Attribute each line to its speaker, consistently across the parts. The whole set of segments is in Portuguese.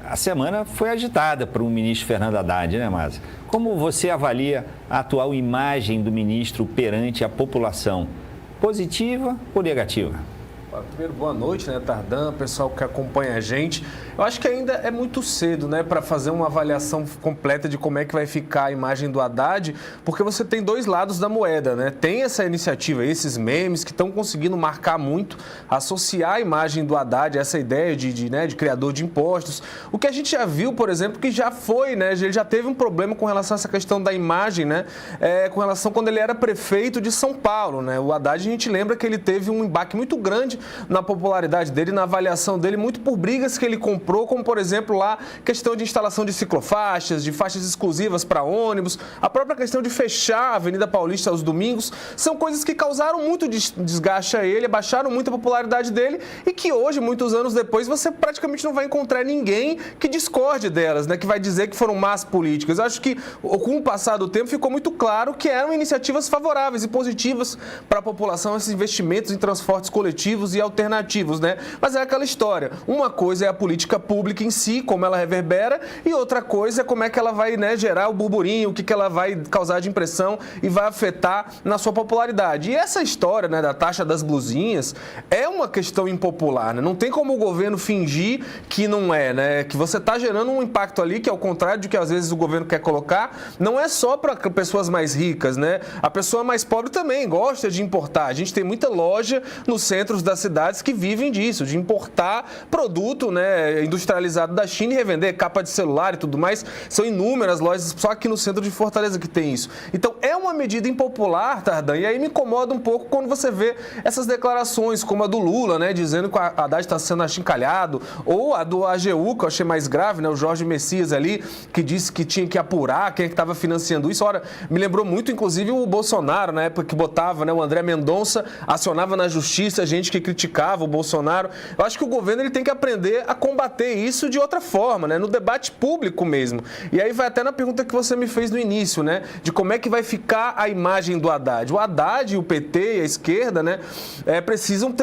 Speaker 1: A semana foi agitada para o ministro Fernando Haddad, né, Márcia? Como você avalia a atual imagem do ministro perante a população? Positiva ou negativa?
Speaker 2: Primeiro, boa noite, né, Tardan, pessoal que acompanha a gente. Eu acho que ainda é muito cedo, né, para fazer uma avaliação completa de como é que vai ficar a imagem do Haddad, porque você tem dois lados da moeda, né? Tem essa iniciativa, esses memes que estão conseguindo marcar muito, associar a imagem do Haddad a essa ideia de criador de impostos. O que a gente já viu, por exemplo, que já foi, né, ele já teve um problema com relação a essa questão da imagem, né, com relação quando ele era prefeito de São Paulo, né? O Haddad, a gente lembra que ele teve um embaque muito grande na popularidade dele, na avaliação dele, muito por brigas que ele comprou, como, por exemplo, lá, questão de instalação de ciclofaixas, de faixas exclusivas para ônibus, a própria questão de fechar a Avenida Paulista aos domingos, são coisas que causaram muito desgaste a ele, abaixaram muito a popularidade dele e que hoje, muitos anos depois, você praticamente não vai encontrar ninguém que discorde delas, né, que vai dizer que foram más políticas. Eu acho que, com o passar do tempo, ficou muito claro que eram iniciativas favoráveis e positivas para a população, esses investimentos em transportes coletivos e alternativos, né? Mas é aquela história. Uma coisa é a política pública em si, como ela reverbera, e outra coisa é como é que ela vai, né, gerar o burburinho, o que ela vai causar de impressão e vai afetar na sua popularidade. E essa história, né, da taxa das blusinhas é uma questão impopular, né? Não tem como o governo fingir que não é, né? Que você está gerando um impacto ali que, ao contrário do que às vezes o governo quer colocar, não é só para pessoas mais ricas, né? A pessoa mais pobre também gosta de importar. A gente tem muita loja nos centros das cidades que vivem disso, de importar produto, né, industrializado da China e revender capa de celular e tudo mais. São inúmeras lojas só aqui no centro de Fortaleza que tem isso. Então, é uma medida impopular, Tardan, e aí me incomoda um pouco quando você vê essas declarações, como a do Lula, né, dizendo que o Haddad está sendo achincalhado, ou a do AGU, que eu achei mais grave, né, o Jorge Messias ali, que disse que tinha que apurar quem é que estava financiando isso. Ora, me lembrou muito, inclusive, o Bolsonaro, na época que botava, né, o André Mendonça, acionava na justiça gente que criticava o Bolsonaro. Eu acho que o governo ele tem que aprender a combater isso de outra forma, né? No debate público mesmo. E aí vai até na pergunta que você me fez no início, né? De como é que vai ficar a imagem do Haddad. O Haddad, o PT e a esquerda, né? Precisam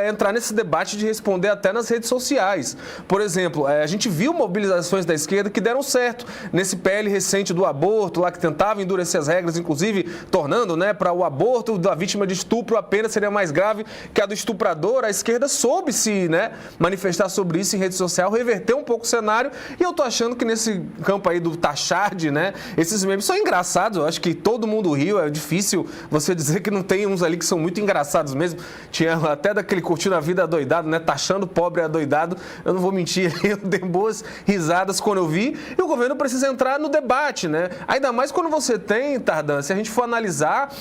Speaker 2: entrar nesse debate de responder até nas redes sociais. Por exemplo, a gente viu mobilizações da esquerda que deram certo. Nesse PL recente do aborto, lá que tentava endurecer as regras, inclusive tornando, né, para o aborto da vítima de estupro a pena seria mais grave que a do estuprador. A esquerda soube se, né, manifestar sobre isso em rede social, reverter um pouco o cenário, e eu tô achando que nesse campo aí do Tachard, né, esses memes são engraçados, eu acho que todo mundo riu, é difícil você dizer que não tem uns ali que são muito engraçados mesmo. Tinha até daquele Curtindo a Vida Adoidado, né, taxando o pobre adoidado, eu não vou mentir, eu dei boas risadas quando eu vi, e o governo precisa entrar no debate, né, ainda mais quando você tem, Tardan, se a gente for analisar,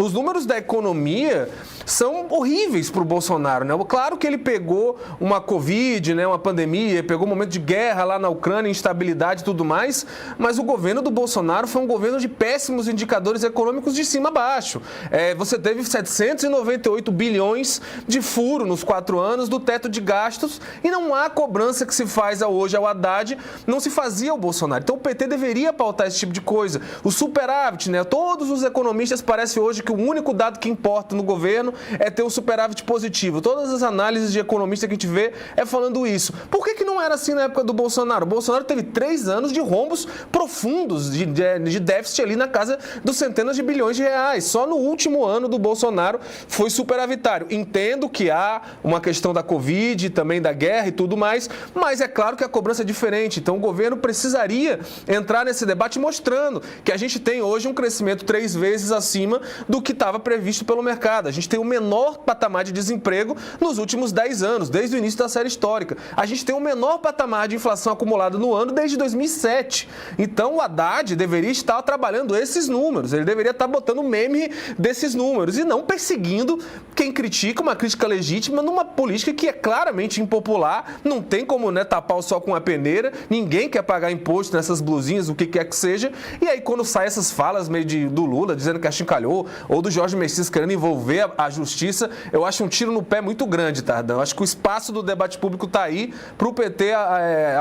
Speaker 2: os números da economia são horríveis para o Bolsonaro, né? Claro que ele pegou uma Covid, né, uma pandemia, pegou um momento de guerra lá na Ucrânia, instabilidade e tudo mais, mas o governo do Bolsonaro foi um governo de péssimos indicadores econômicos de cima a baixo. Você teve 798 bilhões de furo nos 4 anos do teto de gastos e não há cobrança que se faz hoje ao Haddad, não se fazia ao Bolsonaro. Então o PT deveria pautar esse tipo de coisa. O superávit, né? Todos os economistas parece hoje que o único dado que importa no governo é ter um superávit positivo. Todas as análises de economista que a gente vê falando isso. Por que não era assim na época do Bolsonaro? O Bolsonaro teve 3 anos de rombos profundos de déficit ali na casa dos centenas de bilhões de reais. Só no último ano do Bolsonaro foi superavitário. Entendo que há uma questão da Covid, também da guerra e tudo mais, mas é claro que a cobrança é diferente. Então o governo precisaria entrar nesse debate mostrando que a gente tem hoje um crescimento 3 vezes acima do que estava previsto pelo mercado. A gente tem o menor patamar de desemprego nos últimos 10 anos, desde o início da série histórica. A gente tem o menor patamar de inflação acumulada no ano desde 2007. Então o Haddad deveria estar trabalhando esses números, ele deveria estar botando meme desses números e não perseguindo quem critica, uma crítica legítima numa política que é claramente impopular, não tem como, né, tapar o sol com a peneira, ninguém quer pagar imposto nessas blusinhas, o que quer que seja, e aí quando sai essas falas meio do Lula dizendo que achincalhou, ou do Jorge Messias querendo envolver a justiça, eu acho um tiro no pé muito grande, Tardan. Eu acho que o espaço do debate público está aí para o PT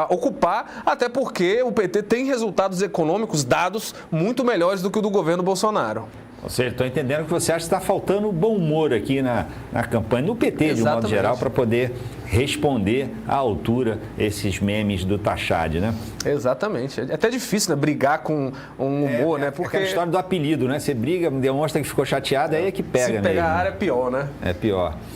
Speaker 2: ocupar, até porque o PT tem resultados econômicos dados muito melhores do que o do governo Bolsonaro.
Speaker 1: Ou seja, estou entendendo que você acha que está faltando bom humor aqui na campanha, no PT, de um modo geral, para poder responder à altura esses memes do Tachad, né?
Speaker 2: Exatamente. É até difícil, né? Brigar com um humor, né?
Speaker 1: Porque a história do apelido, né? Você briga, demonstra que ficou chateado, aí é que pega
Speaker 2: se
Speaker 1: mesmo.
Speaker 2: pegar a área é pior, né?
Speaker 1: É pior.